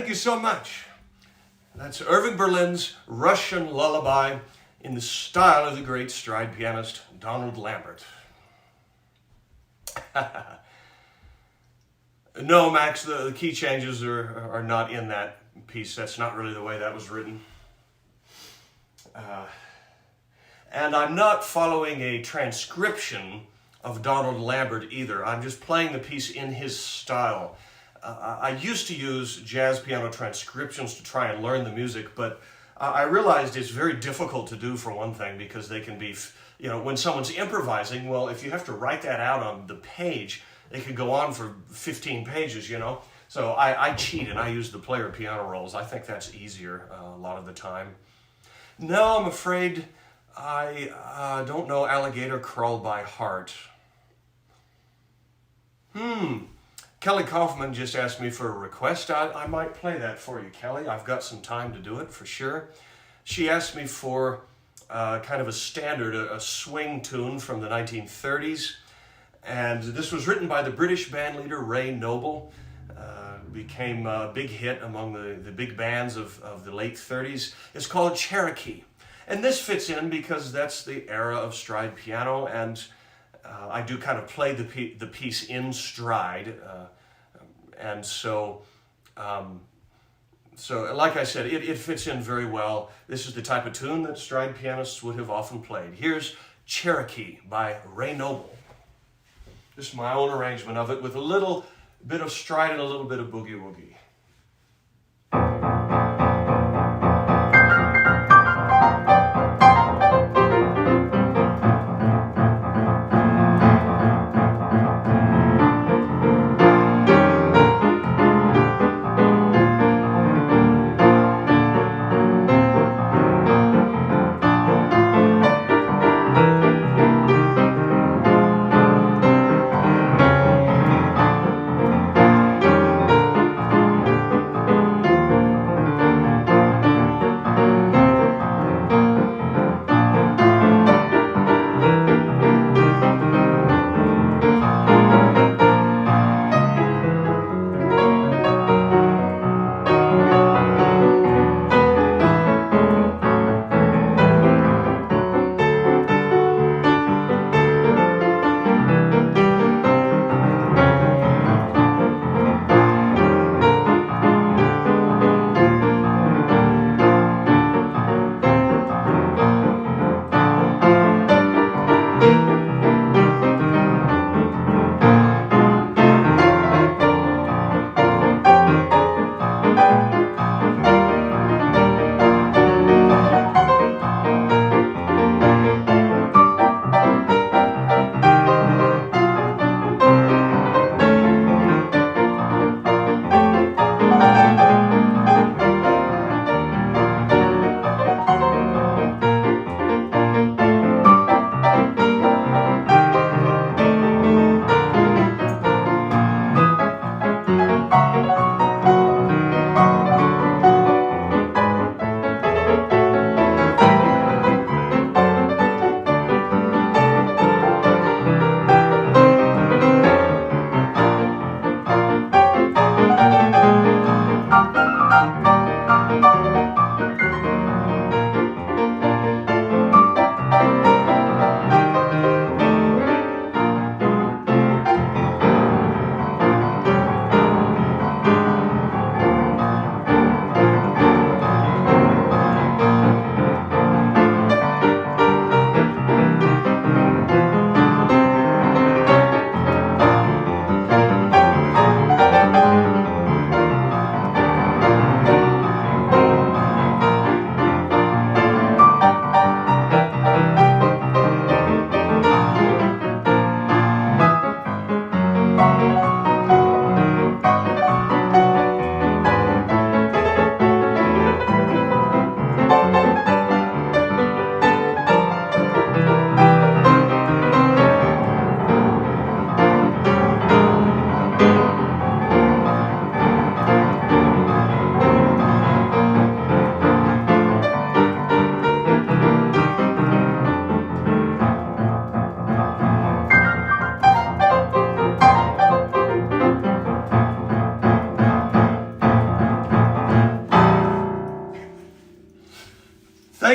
Thank you so much. That's Irving Berlin's Russian Lullaby in the style of the great stride pianist Donald Lambert. No, Max, the key changes are not in that piece. That's not really the way that was written. And I'm not following a transcription of Donald Lambert either. I'm just playing the piece in his style. I used to use jazz piano transcriptions to try and learn the music, but I realized it's very difficult to do, for one thing, because they can be, when someone's improvising, well, if you have to write that out on the page, it could go on for 15 pages, So I cheat and I use the player piano rolls. I think that's easier a lot of the time. No, I'm afraid I don't know Alligator Crawl by heart. Kelly Kaufman just asked me for a request. I might play that for you, Kelly. I've got some time to do it, for sure. She asked me for kind of a standard, a swing tune from the 1930s. And this was written by the British bandleader Ray Noble. Became a big hit among the big bands of the late 30s. It's called Cherokee. And this fits in because that's the era of stride piano, and I do kind of play the piece in stride. And so like I said, it fits in very well. This is the type of tune that stride pianists would have often played. Here's Cherokee by Ray Noble. This is my own arrangement of it with a little bit of stride and a little bit of boogie-woogie.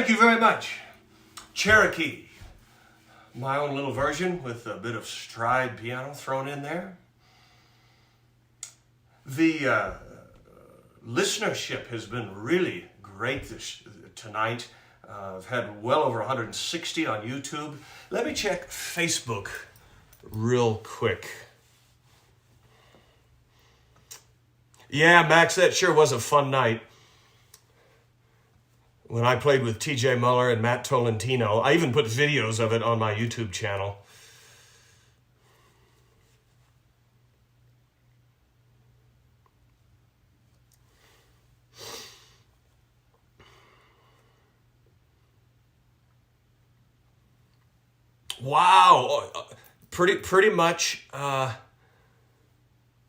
Thank you very much. Cherokee. My own little version with a bit of stride piano thrown in there. The listenership has been really great tonight. I've had well over 160 on YouTube. Let me check Facebook real quick. Yeah, Max, that sure was a fun night. When I played with TJ Muller and Matt Tolentino. I even put videos of it on my YouTube channel. Wow, pretty much.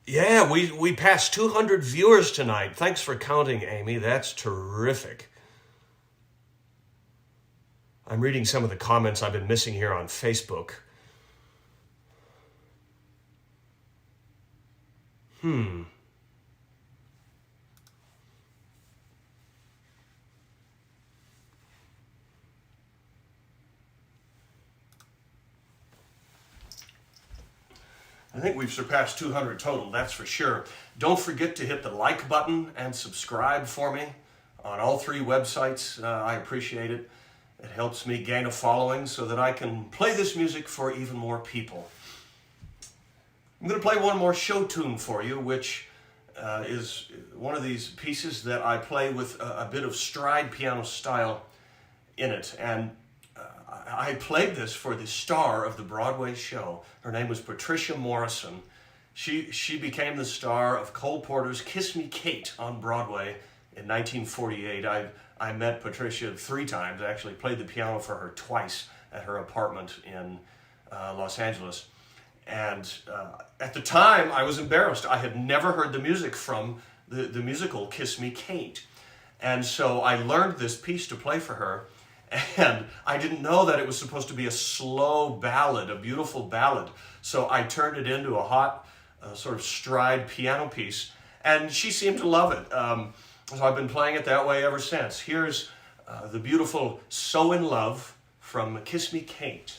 Yeah, we passed 200 viewers tonight. Thanks for counting, Amy. That's terrific. I'm reading some of the comments I've been missing here on Facebook. I think we've surpassed 200 total, that's for sure. Don't forget to hit the like button and subscribe for me on all 3 websites. I appreciate it. It helps me gain a following so that I can play this music for even more people. I'm going to play one more show tune for you, which is one of these pieces that I play with a bit of stride piano style in it. And I played this for the star of the Broadway show. Her name was Patricia Morrison. She became the star of Cole Porter's Kiss Me Kate on Broadway in 1948. I met Patricia 3 times. I actually played the piano for her twice at her apartment in Los Angeles. And at the time, I was embarrassed. I had never heard the music from the musical Kiss Me Kate. And so I learned this piece to play for her. And I didn't know that it was supposed to be a slow ballad, a beautiful ballad. So I turned it into a hot sort of stride piano piece. And she seemed to love it. So I've been playing it that way ever since. Here's the beautiful So in Love from Kiss Me Kate.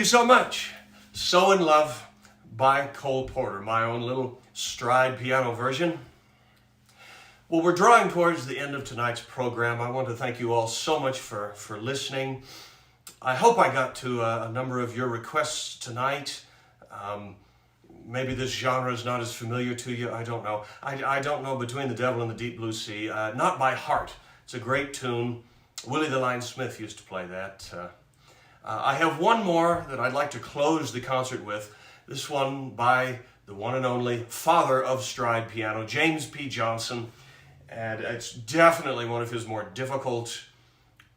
you so much. So in Love by Cole Porter, my own little stride piano version. Well, we're drawing towards the end of tonight's program. I want to thank you all so much for listening. I hope I got to a number of your requests tonight. Maybe this genre is not as familiar to you. I don't know. I don't know Between the Devil and the Deep Blue Sea. Not by heart. It's a great tune. Willie the Lion Smith used to play that. I have one more that I'd like to close the concert with. This one by the one and only father of stride piano, James P. Johnson. And it's definitely one of his more difficult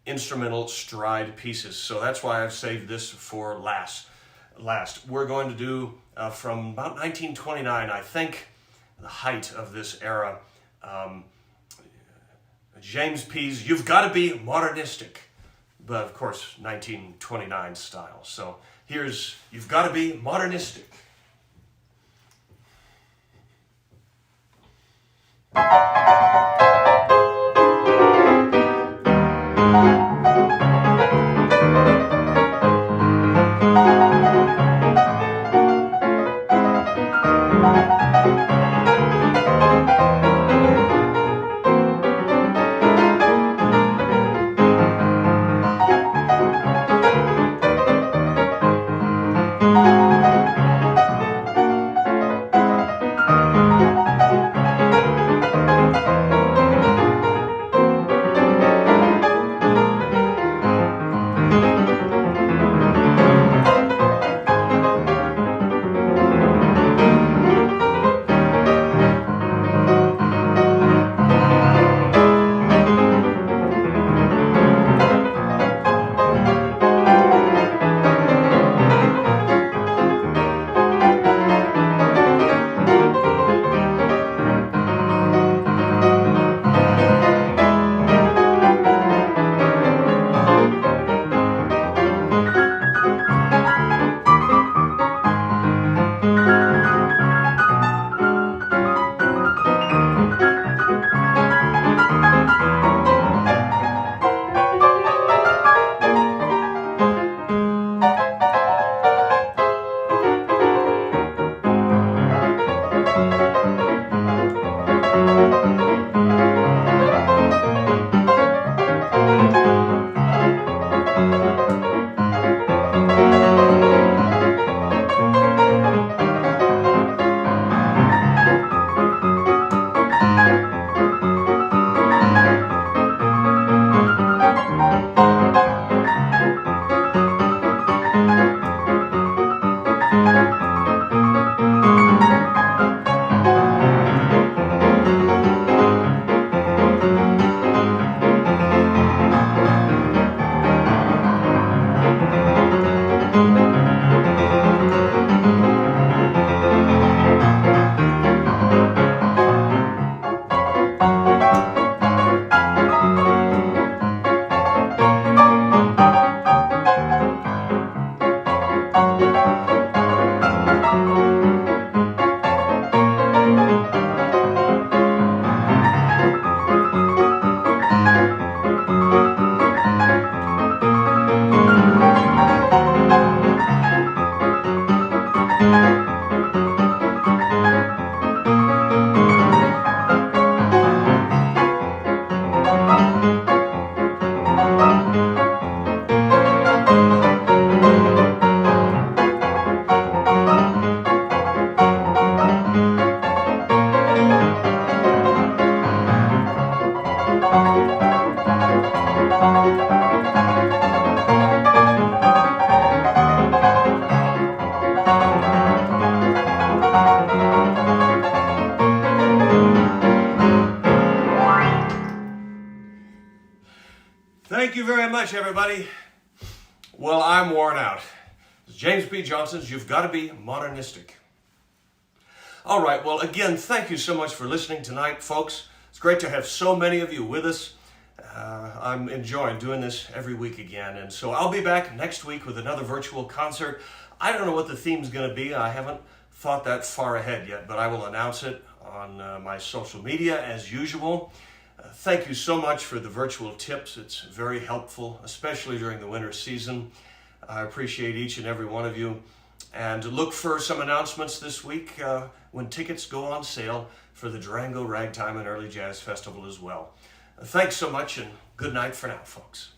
instrumental stride pieces. So that's why I've saved this for last. We're going to do from about 1929, I think, the height of this era. James P.'s You've Got to Be Modernistic, but of course 1929 style. So here's You've Got to Be Modernistic. Thank you very much, everybody. Well, I'm worn out. James P. Johnson's You've Got to Be Modernistic. All right, well, again, thank you so much for listening tonight, folks. It's great to have so many of you with us. I'm enjoying doing this every week again, and so I'll be back next week with another virtual concert. I don't know what the theme's going to be. I haven't thought that far ahead yet, but I will announce it on my social media as usual. Thank you so much for the virtual tips. It's very helpful, especially during the winter season. I appreciate each and every one of you. And look for some announcements this week when tickets go on sale for the Durango Ragtime and Early Jazz Festival as well. Thanks so much, and good night for now, folks.